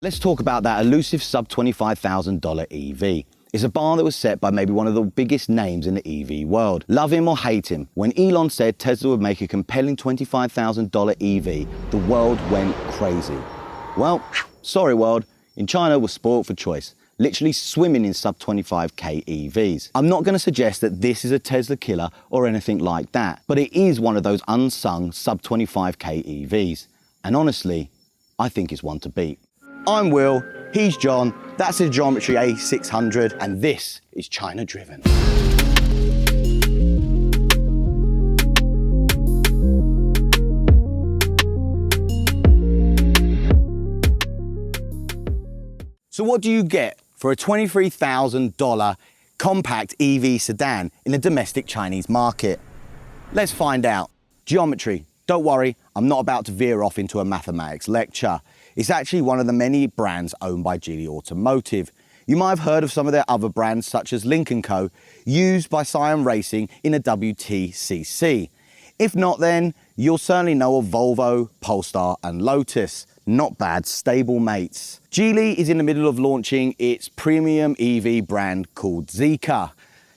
Let's talk about that elusive sub $25,000 EV. It's a bar that was set by maybe one of the biggest names in the EV world. Love him or hate him, when Elon said Tesla would make a compelling $25,000 EV, the world went crazy. Well, sorry world, in China we're spoiled for choice, literally swimming in sub 25k EVs. I'm not going to suggest that this is a Tesla killer or anything like that, but it is one of those unsung sub 25k EVs. And honestly, I think it's one to beat. I'm Will, he's John, that's a Geometry A600, and this is China Driven. So what do you get for a $23,000 compact EV sedan in the domestic Chinese market? Let's find out. Geometry. Don't worry, I'm not about to veer off into a mathematics lecture. It's actually one of the many brands owned by Geely Automotive. You might have heard of some of their other brands such as Lynk & Co, used by Scion Racing in a WTCC. If not then, you'll certainly know of Volvo, Polestar and Lotus. Not bad, stable mates. Geely is in the middle of launching its premium EV brand called Zeekr.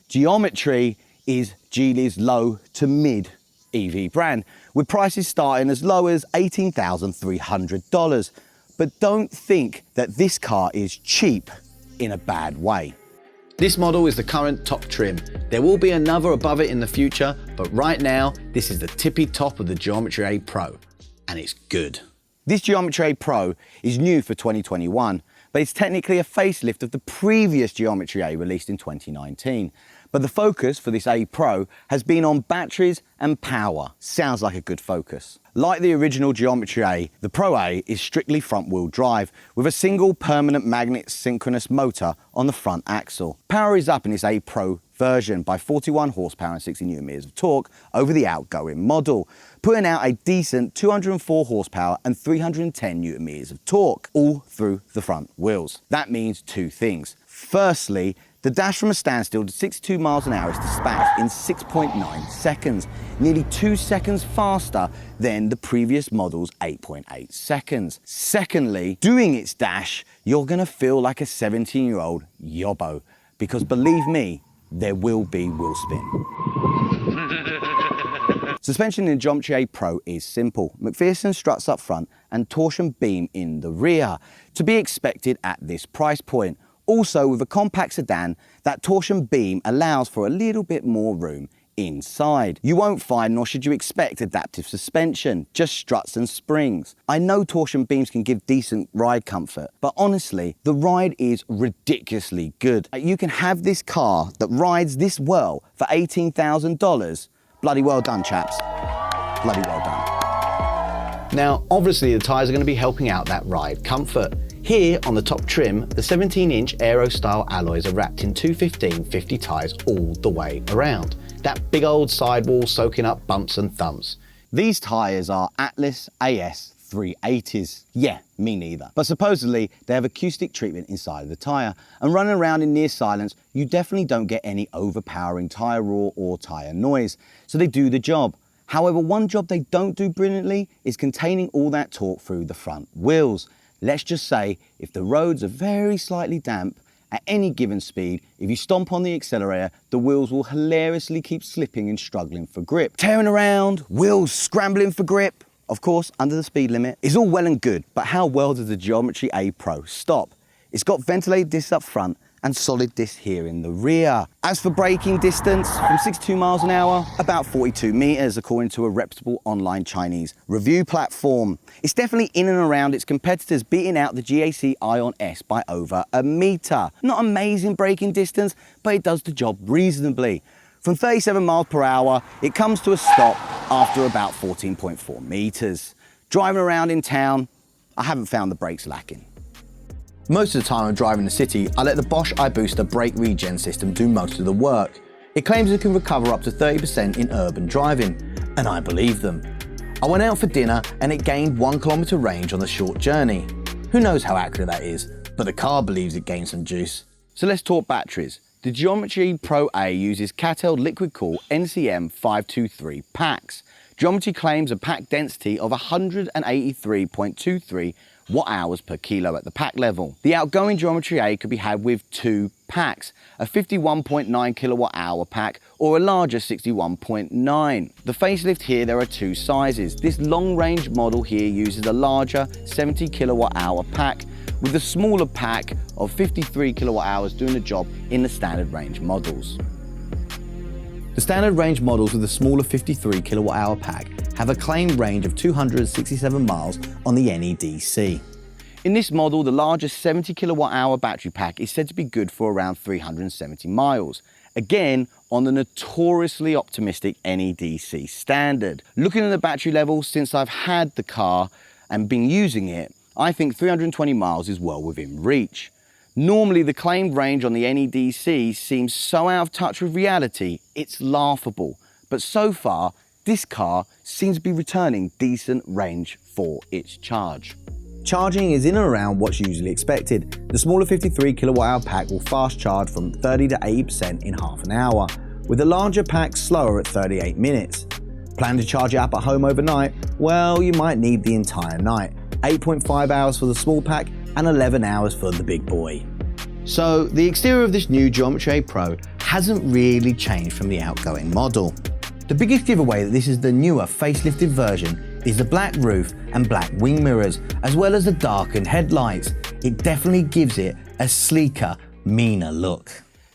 Geometry is Geely's low to mid EV brand, with prices starting as low as $18,300. But don't think that this car is cheap in a bad way. This model is the current top trim. There will be another above it in the future, but right now, this is the tippy top of the Geometry A Pro, and it's good. This Geometry A Pro is new for 2021, but it's technically a facelift of the previous Geometry A released in 2019. But the focus for this A Pro has been on batteries and power. Sounds like a good focus. Like the original Geometry A, the Pro A is strictly front-wheel drive with a single permanent magnet synchronous motor on the front axle. Power is up in this A Pro version by 41 horsepower and 60 Nm of torque over the outgoing model, putting out a decent 204 horsepower and 310 Nm of torque, all through the front wheels. That means two things. Firstly, the dash from a standstill to 62 miles an hour is dispatched in 6.9 seconds, nearly 2 seconds faster than the previous model's 8.8 seconds. Secondly, doing its dash, you're gonna feel like a 17-year-old yobbo, because believe me, there will be wheel spin. Suspension in the Geometry A Pro is simple. McPherson struts up front and torsion beam in the rear, to be expected at this price point. Also, with a compact sedan, that torsion beam allows for a little bit more room inside. You won't find, nor should you expect, adaptive suspension, just struts and springs. I know torsion beams can give decent ride comfort, but honestly, the ride is ridiculously good. You can have this car that rides this well for $18,000. Bloody well done, chaps. Bloody well done. Now, obviously, the tyres are going to be helping out that ride comfort. Here on the top trim, the 17-inch aero-style alloys are wrapped in 215/50 tyres all the way around. That big old sidewall soaking up bumps and thumps. These tyres are Atlas AS 380s. Yeah, me neither. But supposedly, they have acoustic treatment inside of the tyre, and running around in near silence, you definitely don't get any overpowering tyre roar or tyre noise, so they do the job. However, one job they don't do brilliantly is containing all that torque through the front wheels. Let's just say, if the roads are very slightly damp, at any given speed, if you stomp on the accelerator, the wheels will hilariously keep slipping and struggling for grip. Tearing around, wheels scrambling for grip, of course, under the speed limit, is all well and good, but how well does the Geometry A Pro stop? It's got ventilated discs up front and solid discs here in the rear. As for braking distance, from 62 miles an hour, about 42 meters, according to a reputable online Chinese review platform. It's definitely in and around its competitors, beating out the GAC Ion S by over a meter. Not amazing braking distance, but it does the job reasonably. From 37 miles per hour, it comes to a stop after about 14.4 meters. Driving around in town, I haven't found the brakes lacking. Most of the time I'm driving the city, I let the Bosch iBooster brake regen system do most of the work. It claims it can recover up to 30% in urban driving, and I believe them. I went out for dinner and it gained 1 kilometer range on the short journey. Who knows how accurate that is, but the car believes it gained some juice. So let's talk batteries. The Geometry Pro A uses CATL liquid cool NCM 523 packs. Geometry claims a pack density of 183.23 watt-hours per kilo at the pack level. The outgoing Geometry A could be had with 2 packs, a 51.9 kilowatt-hour pack or a larger 61.9. The Facelift here, there are 2 sizes. This long-range model here uses a larger 70 kilowatt-hour pack, with the smaller pack of 53 kilowatt-hours doing the job in the standard range models. The standard range models with the smaller 53 kilowatt-hour pack have a claimed range of 267 miles on the NEDC. In this model, the largest 70 kilowatt-hour battery pack is said to be good for around 370 miles. Again, on the notoriously optimistic NEDC standard. Looking at the battery level since I've had the car and been using it, I think 320 miles is well within reach. Normally, the claimed range on the NEDC seems so out of touch with reality, it's laughable. But so far, this car seems to be returning decent range for its charge. Charging is in and around what's usually expected. The smaller 53 kilowatt-hour pack will fast charge from 30 to 80% in half an hour, with the larger pack slower at 38 minutes. Plan to charge it up at home overnight? Well, you might need the entire night. 8.5 hours for the small pack and 11 hours for the big boy. So the exterior of this new Geometry A Pro hasn't really changed from the outgoing model. The biggest giveaway that this is the newer facelifted version is the black roof and black wing mirrors, as well as the darkened headlights. It definitely gives it a sleeker, meaner look.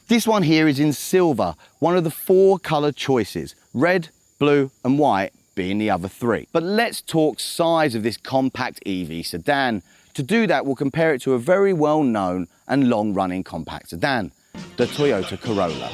This one here is in silver, one of the 4 colour choices, red, blue and white being the other 3. But let's talk size of this compact EV sedan. To do that, we'll compare it to a very well-known and long-running compact sedan, the Toyota Corolla.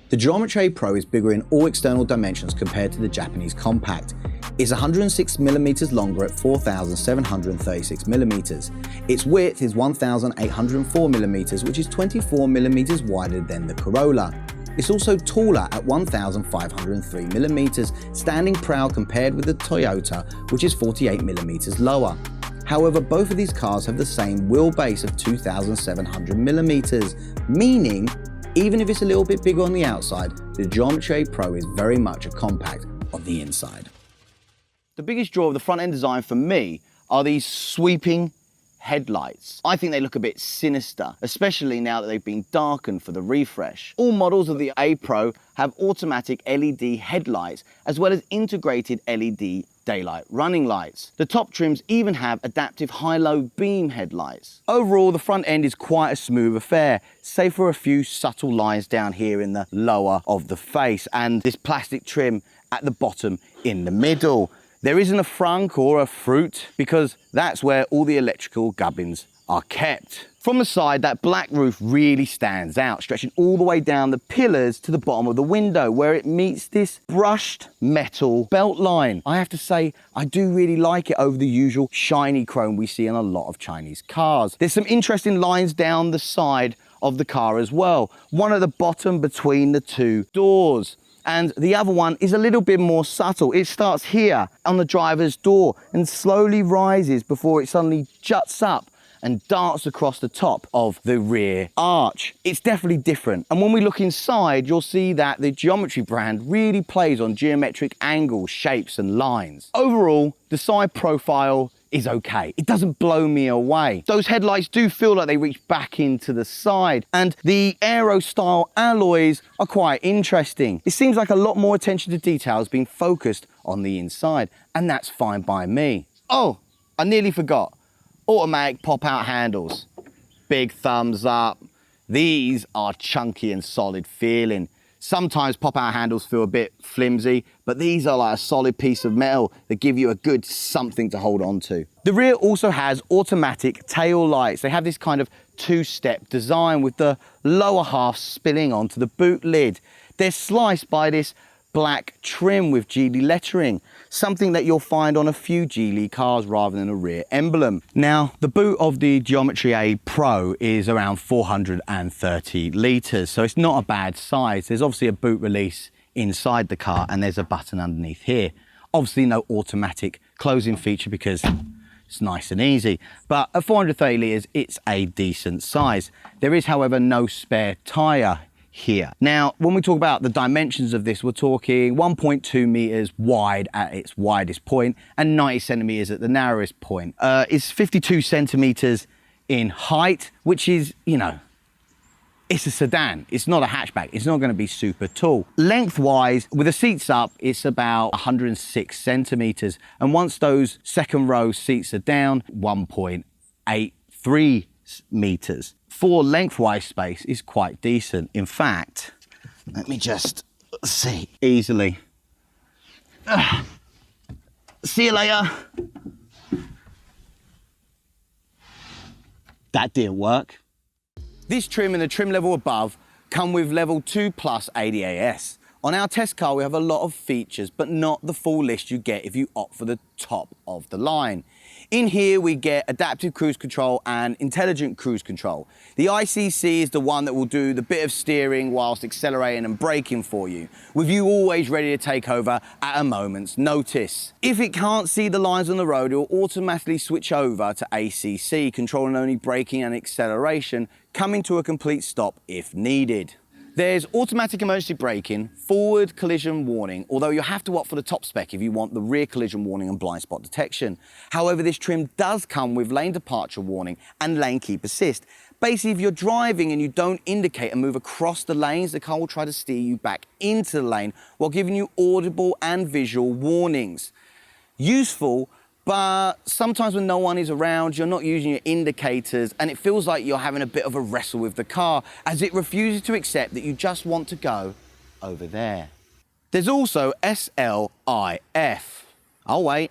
The Geometry A Pro is bigger in all external dimensions compared to the Japanese compact. It's 106mm longer at 4,736mm. Its width is 1,804mm, which is 24mm wider than the Corolla. It's also taller at 1,503mm, standing proud compared with the Toyota, which is 48mm lower. However, both of these cars have the same wheelbase of 2,700mm, meaning even if it's a little bit bigger on the outside, the Geometry A Pro is very much a compact on the inside. The biggest draw of the front end design for me are these sweeping headlights. I think they look a bit sinister, especially now that they've been darkened for the refresh. All models of the A Pro have automatic LED headlights as well as integrated LED daylight running lights. The top trims even have adaptive high-low beam headlights. Overall, the front end is quite a smooth affair, save for a few subtle lines down here in the lower of the face and this plastic trim at the bottom in the middle. There isn't a frunk or a fruit because that's where all the electrical gubbins are kept. From the side, that black roof really stands out, stretching all the way down the pillars to the bottom of the window where it meets this brushed metal belt line. I have to say, I do really like it over the usual shiny chrome we see in a lot of Chinese cars. There's some interesting lines down the side of the car as well. One at the bottom between the 2 doors. And the other one is a little bit more subtle. It starts here on the driver's door and slowly rises before it suddenly juts up and darts across the top of the rear arch. It's definitely different. And when we look inside, you'll see that the Geometry brand really plays on geometric angles, shapes and lines. Overall, the side profile is okay. It doesn't blow me away. Those headlights do feel like they reach back into the side, and the aero style alloys are quite interesting. It seems like a lot more attention to detail has been focused on the inside, and that's fine by me. Oh, I nearly forgot. Automatic pop-out handles. Big thumbs up. These are chunky and solid feeling. Sometimes pop-out handles feel a bit flimsy, but these are like a solid piece of metal that give you a good something to hold on to. The rear also has automatic tail lights. They have this kind of 2-step design with the lower half spilling onto the boot lid. They're sliced by this black trim with Geely lettering, something that you'll find on a few Geely cars rather than a rear emblem. Now, the boot of the Geometry A Pro is around 430 litres, so it's not a bad size. There's obviously a boot release inside the car and there's a button underneath here. Obviously no automatic closing feature because it's nice and easy, but at 430 litres, it's a decent size. There is, however, no spare tyre here. Now, when we talk about the dimensions of this, we're talking 1.2 meters wide at its widest point and 90 centimeters at the narrowest point. It's 52 centimeters in height, which is, you know, it's a sedan. It's not a hatchback. It's not going to be super tall. Lengthwise, with the seats up, it's about 106 centimeters. And once those second row seats are down, 1.83 meters. For lengthwise space is quite decent. In fact, let me just see easily. See you later. That didn't work. This trim and the trim level above come with level 2 plus ADAS. On our test car, we have a lot of features, but not the full list you get if you opt for the top of the line. In here, we get adaptive cruise control and intelligent cruise control. The ICC is the one that will do the bit of steering whilst accelerating and braking for you, with you always ready to take over at a moment's notice. If it can't see the lines on the road, it will automatically switch over to ACC, controlling only braking and acceleration, coming to a complete stop if needed. There's automatic emergency braking, forward collision warning, although you have to opt for the top spec if you want the rear collision warning and blind spot detection. However, this trim does come with lane departure warning and lane keep assist. Basically, if you're driving and you don't indicate and move across the lanes, the car will try to steer you back into the lane while giving you audible and visual warnings. Useful, but sometimes when no one is around, you're not using your indicators and it feels like you're having a bit of a wrestle with the car as it refuses to accept that you just want to go over there. There's also SLIF. I'll wait.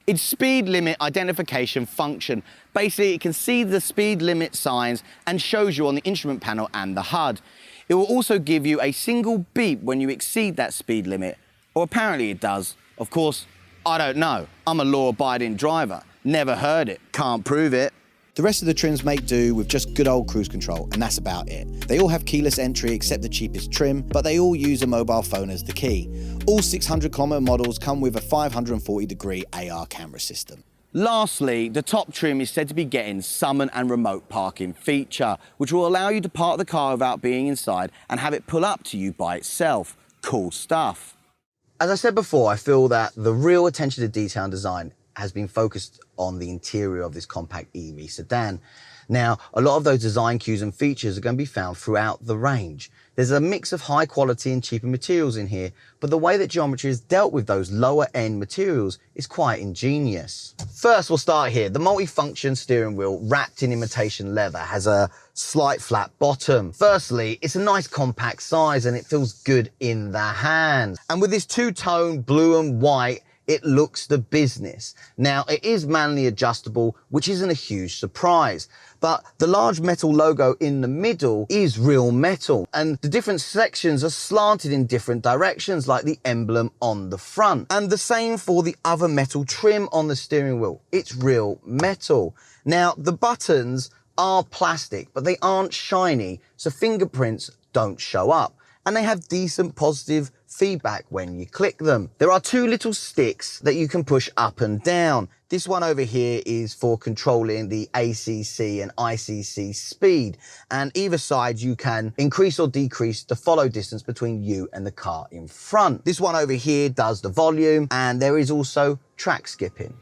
It's speed limit identification function. Basically, it can see the speed limit signs and shows you on the instrument panel and the HUD. It will also give you a single beep when you exceed that speed limit, or apparently it does. Of course, I don't know. I'm a law-abiding driver. Never heard it. Can't prove it. The rest of the trims make do with just good old cruise control, and that's about it. They all have keyless entry except the cheapest trim, but they all use a mobile phone as the key. All 600km models come with a 540-degree AR camera system. Lastly, the top trim is said to be getting summon and remote parking feature, which will allow you to park the car without being inside and have it pull up to you by itself. Cool stuff. As I said before, I feel that the real attention to detail and design has been focused on the interior of this compact EV sedan. Now, a lot of those design cues and features are going to be found throughout the range. There's a mix of high quality and cheaper materials in here, but the way that geometry has dealt with those lower end materials is quite ingenious. First, we'll start here. The multifunction steering wheel, wrapped in imitation leather, has a slight flat bottom. Firstly, it's a nice compact size and it feels good in the hand. And with this two-tone blue and white, it looks the business. Now, it is manually adjustable, which isn't a huge surprise, but the large metal logo in the middle is real metal, and the different sections are slanted in different directions, like the emblem on the front. And the same for the other metal trim on the steering wheel. It's real metal. Now, the buttons are plastic, but they aren't shiny, so fingerprints don't show up. And they have decent positive feedback when you click them. There are two little sticks that you can push up and down. This one over here is for controlling the ACC and ICC speed. And either side you can increase or decrease the follow distance between you and the car in front. This one over here does the volume, and there is also track skipping.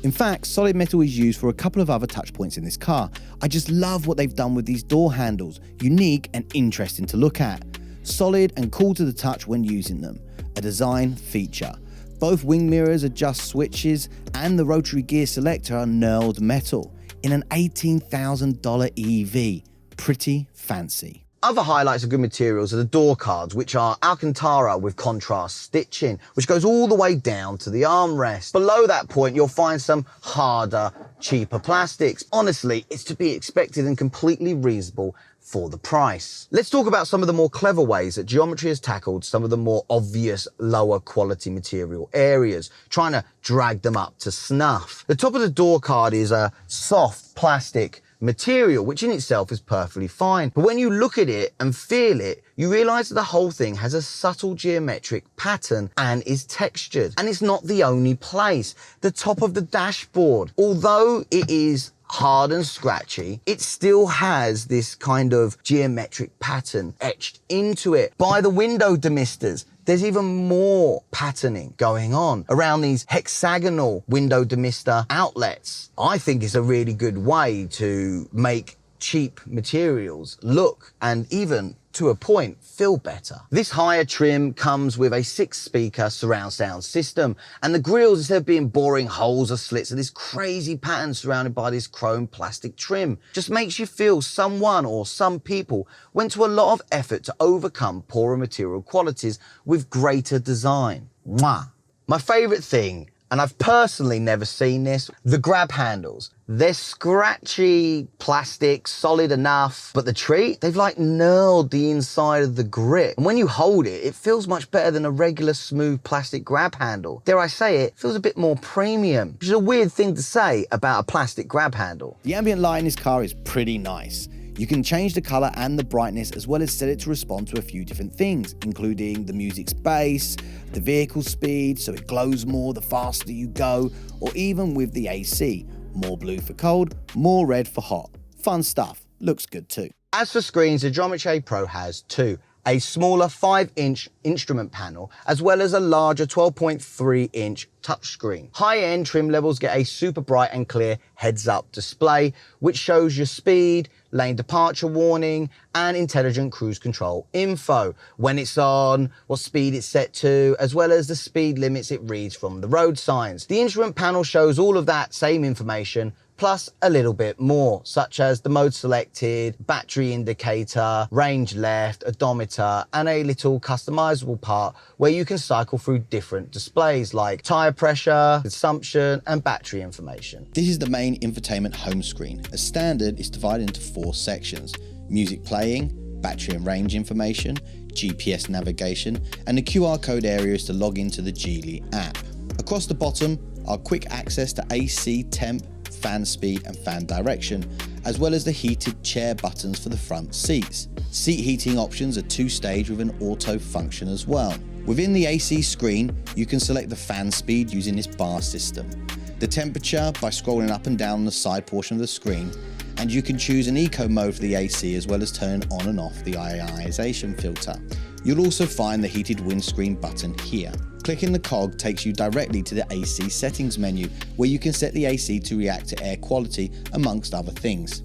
In fact, solid metal is used for a couple of other touch points in this car. I just love what they've done with these door handles. Unique and interesting to look at. Solid and cool to the touch when using them. A design feature. Both wing mirrors, adjust switches, and the rotary gear selector are knurled metal in an $18,000 EV. Pretty fancy. Other highlights of good materials are the door cards, which are Alcantara with contrast stitching, which goes all the way down to the armrest. Below that point, you'll find some harder, cheaper plastics. Honestly, it's to be expected and completely reasonable for the price. Let's talk about some of the more clever ways that geometry has tackled some of the more obvious lower quality material areas, trying to drag them up to snuff. The top of the door card is a soft plastic material, which in itself is perfectly fine. But when you look at it and feel it, you realize that the whole thing has a subtle geometric pattern and is textured. And it's not the only place. The top of the dashboard, although it is hard and scratchy, it still has this kind of geometric pattern etched into it. By the window demisters, there's even more patterning going on around these hexagonal window demister outlets. I think it's a really good way to make cheap materials look and even to a point feel better. This higher trim comes with a 6-speaker surround sound system, and the grills, instead of being boring holes or slits, are this crazy pattern surrounded by this chrome plastic trim. Just makes you feel someone or some people went to a lot of effort to overcome poorer material qualities with greater design. Mwah. My favorite thing, and I've personally never seen this, the grab handles. They're scratchy plastic, solid enough, but the treat, they've like knurled the inside of the grip. And when you hold it, it feels much better than a regular smooth plastic grab handle. Dare I say it, feels a bit more premium, which is a weird thing to say about a plastic grab handle. The ambient light in this car is pretty nice. You can change the color and the brightness, as well as set it to respond to a few different things, including the music's bass, the vehicle speed, so it glows more the faster you go, or even with the AC. More blue for cold, more red for hot. Fun stuff, looks good too. As for screens, the Geometry A Pro has two. A smaller 5-inch instrument panel, as well as a larger 12.3-inch touchscreen. High-end trim levels get a super bright and clear heads-up display, which shows your speed, lane departure warning, and intelligent cruise control info. When it's on, what speed it's set to, as well as the speed limits it reads from the road signs. The instrument panel shows all of that same information, plus a little bit more, such as the mode selected, battery indicator, range left, odometer, and a little customizable part where you can cycle through different displays like tire pressure, consumption, and battery information. This is the main infotainment home screen. As standard, it's divided into 4 sections: music playing, battery and range information, GPS navigation, and the QR code area is to log into the Geely app. Across the bottom are quick access to AC, temp, fan speed and fan direction, as well as the heated chair buttons for the front seats. Seat heating options are 2-stage with an auto function as well. Within the AC screen, you can select the fan speed using this bar system, the temperature by scrolling up and down the side portion of the screen, and you can choose an eco mode for the AC as well as turn on and off the ionization filter. You'll also find the heated windscreen button here. Clicking the cog takes you directly to the AC settings menu, where you can set the AC to react to air quality, amongst other things.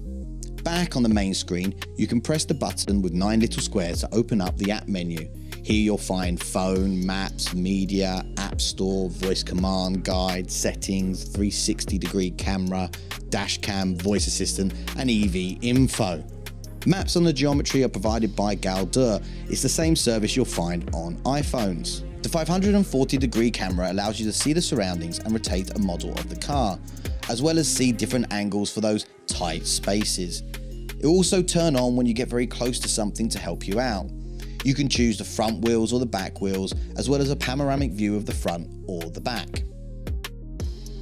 Back on the main screen, you can press the button with 9 little squares to open up the app menu. Here you'll find phone, maps, media, app store, voice command guide, settings, 360-degree camera, dash cam, voice assistant, and EV info. Maps on the Geometry are provided by Galder. It's the same service you'll find on iPhones. The 540-degree camera allows you to see the surroundings and rotate a model of the car, as well as see different angles for those tight spaces. It will also turn on when you get very close to something to help you out. You can choose the front wheels or the back wheels, as well as a panoramic view of the front or the back.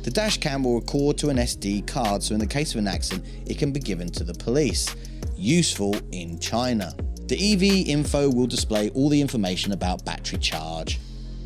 The dash cam will record to an SD card, so in the case of an accident, it can be given to the police. Useful in China. The EV info will display all the information about battery charge,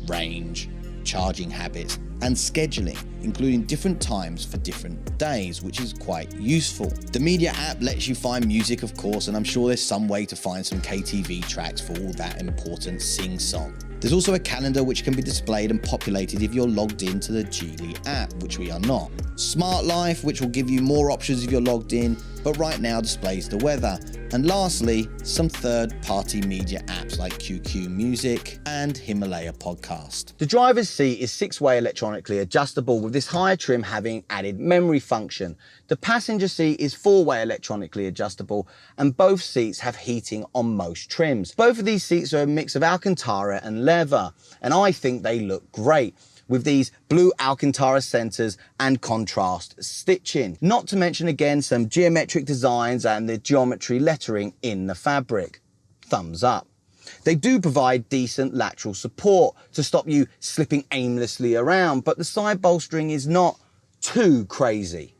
range, charging habits, and scheduling, including different times for different days, which is quite useful. The media app lets you find music, of course, and I'm sure there's some way to find some KTV tracks for all that important sing-song. There's also a calendar which can be displayed and populated if you're logged into the Geely app, which we are not. Smart Life, which will give you more options if you're logged in, but right now displays the weather. And lastly, some third-party media apps like QQ Music and Himalaya Podcast. The driver's seat is 6-way electronically adjustable, with this higher trim having added memory function. The passenger seat is 4-way electronically adjustable, and both seats have heating on most trims. Both of these seats are a mix of Alcantara and leather, and I think they look great, with these blue Alcantara centers and contrast stitching. Not to mention again some geometric designs and the geometry lettering in the fabric. Thumbs up. They do provide decent lateral support to stop you slipping aimlessly around, but the side bolstering is not too crazy.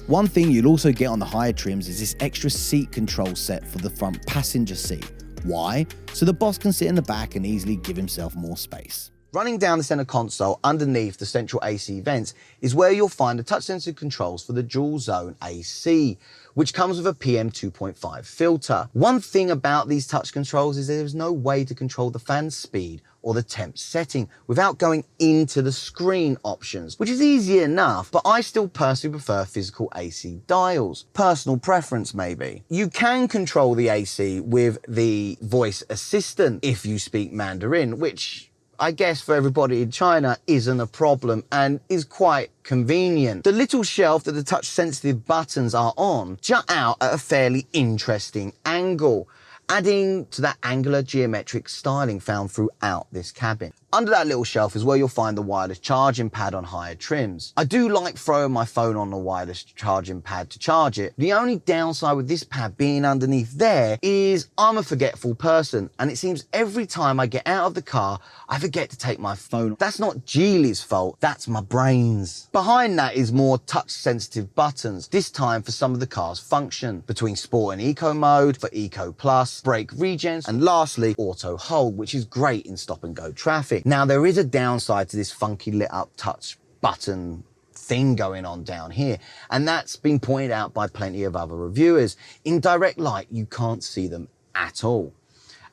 One thing you'll also get on the higher trims is this extra seat control set for the front passenger seat. Why? So the boss can sit in the back and easily give himself more space. Running down the center console underneath the central AC vents is where you'll find the touch-sensitive controls for the dual zone AC, which comes with a PM 2.5 filter. One thing about these touch controls is there's no way to control the fan speed or the temp setting without going into the screen options, which is easy enough, but I still personally prefer physical AC dials. Personal preference maybe. You can control the AC with the voice assistant if you speak Mandarin, which I guess for everybody in China isn't a problem and is quite convenient. The little shelf that the touch sensitive buttons are on jut out at a fairly interesting angle, adding to that angular geometric styling found throughout this cabin. Under that little shelf is where you'll find the wireless charging pad on higher trims. I do like throwing my phone on the wireless charging pad to charge it. The only downside with this pad being underneath there is I'm a forgetful person, and it seems every time I get out of the car, I forget to take my phone. That's not Geely's fault, that's my brain's. Behind that is more touch sensitive buttons, this time for some of the car's function, between sport and eco mode, for eco plus, brake regens, and lastly, auto hold, which is great in stop and go traffic. Now, there is a downside to this funky lit up touch button thing going on down here, and that's been pointed out by plenty of other reviewers. In direct light, you can't see them at all.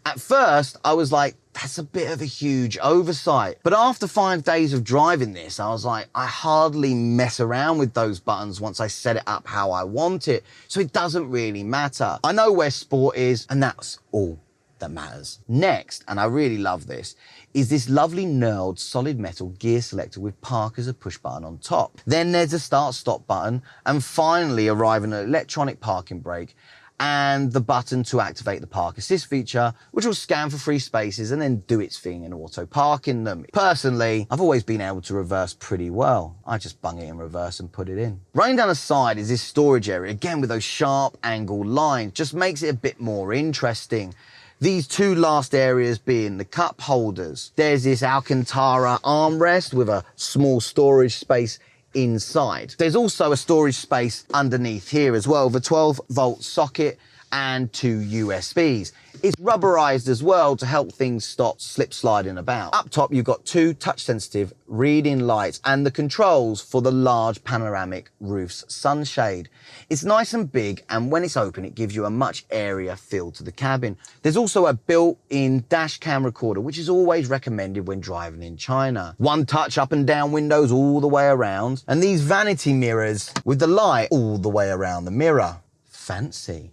At first, I was like, that's a bit of a huge oversight. But after 5 days of driving this, I was like, I hardly mess around with those buttons once I set it up how I want it. So it doesn't really matter. I know where sport is, and that's all that matters. Next, and I really love this, is this lovely knurled solid metal gear selector with park as a push button on top. Then there's a start stop button, and finally arriving an electronic parking brake and the button to activate the park assist feature, which will scan for free spaces and then do its thing and auto park in them. Personally, I've always been able to reverse pretty well. I just bung it in reverse and put it in. Running down the side is this storage area, again with those sharp angled lines, just makes it a bit more interesting. These two last areas being the cup holders. There's this Alcantara armrest with a small storage space inside. There's also a storage space underneath here as well with a 12-volt socket and 2 USBs. It's rubberized as well to help things stop slip sliding about. Up top, you've got 2 touch-sensitive reading lights and the controls for the large panoramic roof's sunshade. It's nice and big, and when it's open, it gives you a much airier feel to the cabin. There's also a built-in dash cam recorder, which is always recommended when driving in China. One touch up and down windows all the way around, and these vanity mirrors with the light all the way around the mirror. Fancy.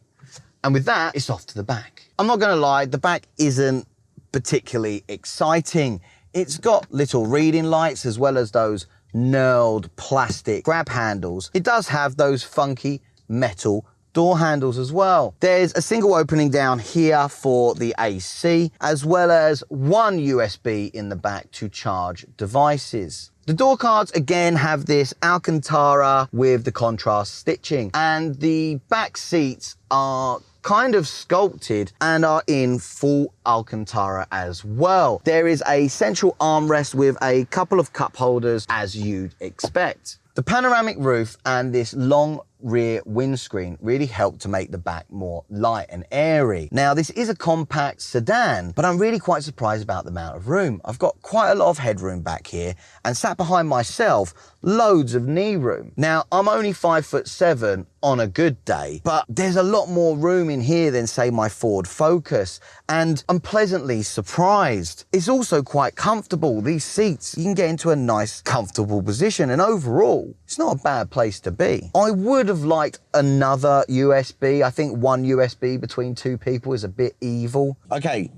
And with that, it's off to the back. I'm not gonna lie, the back isn't particularly exciting. It's got little reading lights as well as those knurled plastic grab handles. It does have those funky metal door handles as well. There's a single opening down here for the AC, as well as 1 USB in the back to charge devices. The door cards again have this Alcantara with the contrast stitching, and the back seats are kind of sculpted and are in full Alcantara as well. There is a central armrest with a couple of cup holders as you'd expect. The panoramic roof and this long rear windscreen really help to make the back more light and airy. Now, this is a compact sedan, but I'm really quite surprised about the amount of room. I've got quite a lot of headroom back here, and sat behind myself, loads of knee room. Now, I'm only 5'7" on a good day, but there's a lot more room in here than, say, my Ford Focus, and I'm pleasantly surprised. It's also quite comfortable. These seats, you can get into a nice, comfortable position, and overall, it's not a bad place to be. I would have liked another USB. I think 1 USB between 2 people is a bit evil. Okay,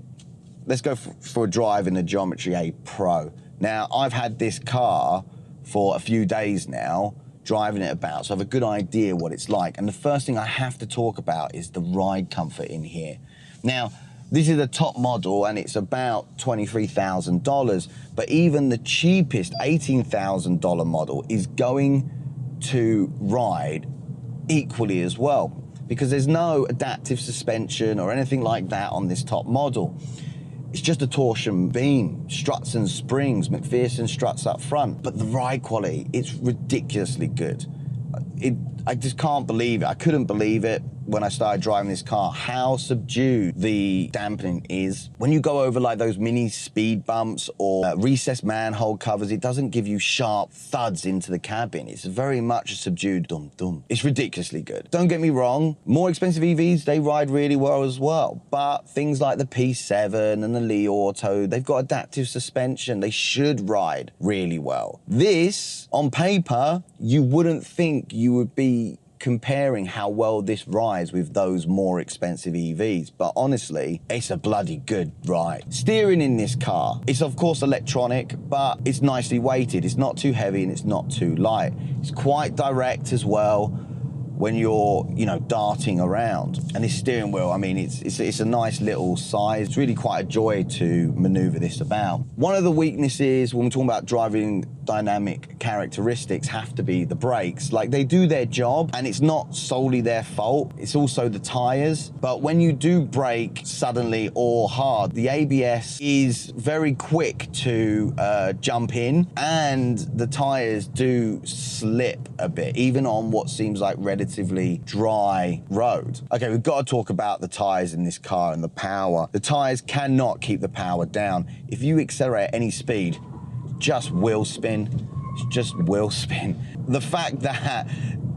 let's go for a drive in the Geometry A Pro. Now, I've had this car for a few days now, driving it about, so I have a good idea what it's like. And the first thing I have to talk about is the ride comfort in here. Now, this is a top model and it's about $23,000, but even the cheapest $18,000 model is going to ride equally as well, because there's no adaptive suspension or anything like that on this top model. It's just a torsion beam, struts and springs, McPherson struts up front, but the ride quality, it's ridiculously good. I just can't believe it. I couldn't believe it when I started driving this car, how subdued the dampening is. When you go over like those mini speed bumps or recessed manhole covers, it doesn't give you sharp thuds into the cabin. It's very much a subdued dum-dum. It's ridiculously good. Don't get me wrong, more expensive EVs, they ride really well as well. But things like the P7 and the Li Auto, they've got adaptive suspension. They should ride really well. This, on paper, you wouldn't think you would be comparing how well this rides with those more expensive EVs, but honestly, it's a bloody good ride. Steering in this car, it's of course electronic, but it's nicely weighted. It's not too heavy and it's not too light. It's quite direct as well when you're, you know, darting around. And this steering wheel, I mean, it's a nice little size. It's really quite a joy to maneuver this about. One of the weaknesses when we're talking about driving dynamic characteristics have to be the brakes. Like, they do their job and it's not solely their fault. It's also the tires. But when you do brake suddenly or hard, the ABS is very quick to jump in, and the tires do slip a bit, even on what seems like relatively dry road. Okay, we've got to talk about the tires in this car and the power. The tires cannot keep the power down. If you accelerate at any speed, just wheel spin, just wheel spin. The fact that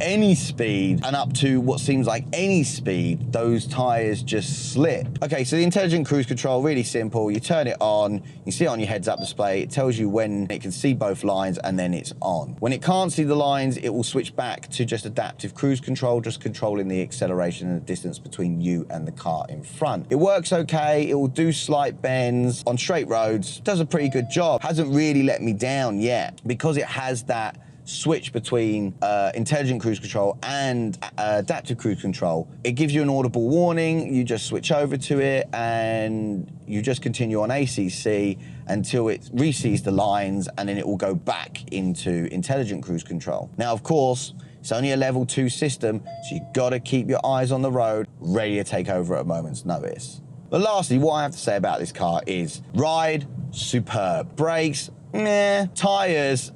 any speed and up to what seems like any speed, those tires just slip. Okay, so the intelligent cruise control, really simple. You turn it on, you see it on your heads-up display. It tells you when it can see both lines and then it's on. When it can't see the lines, it will switch back to just adaptive cruise control, just controlling the acceleration and the distance between you and the car in front. It works okay. It will do slight bends on straight roads. Does a pretty good job. Hasn't really let me down yet because it has that switch between intelligent cruise control and adaptive cruise control. It gives you an audible warning, you just switch over to it and you just continue on ACC until it resees the lines, and then it will go back into intelligent cruise control. Now, of course, it's only a level 2 system, so you've got to keep your eyes on the road, ready to take over at a moment's notice. But lastly, what I have to say about this car is ride, superb. Brakes, meh. Tires,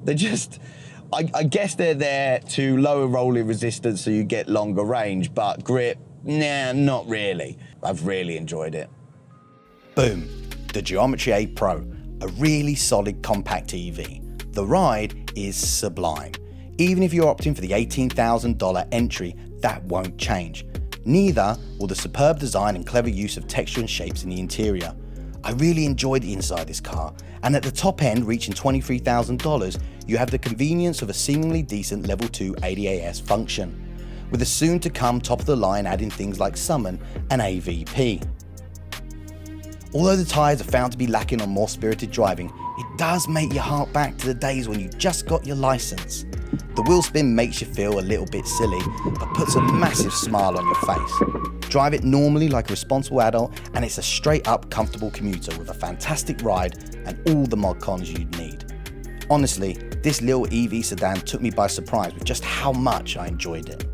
they're just, I guess they're there to lower rolling resistance so you get longer range, but grip, nah, not really. I've really enjoyed it. Boom, the Geometry 8 Pro, a really solid compact EV. The ride is sublime. Even if you're opting for the $18,000 entry, that won't change. Neither will the superb design and clever use of texture and shapes in the interior. I really enjoyed the inside of this car, and at the top end, reaching $23,000, you have the convenience of a seemingly decent level 2 ADAS function, with a soon to come top of the line adding things like Summon and AVP. Although the tyres are found to be lacking on more spirited driving, it does make your heart back to the days when you just got your license. The wheel spin makes you feel a little bit silly, but puts a massive smile on your face. Drive it normally like a responsible adult, and it's a straight up comfortable commuter with a fantastic ride and all the mod cons you'd need. Honestly, this little EV sedan took me by surprise with just how much I enjoyed it.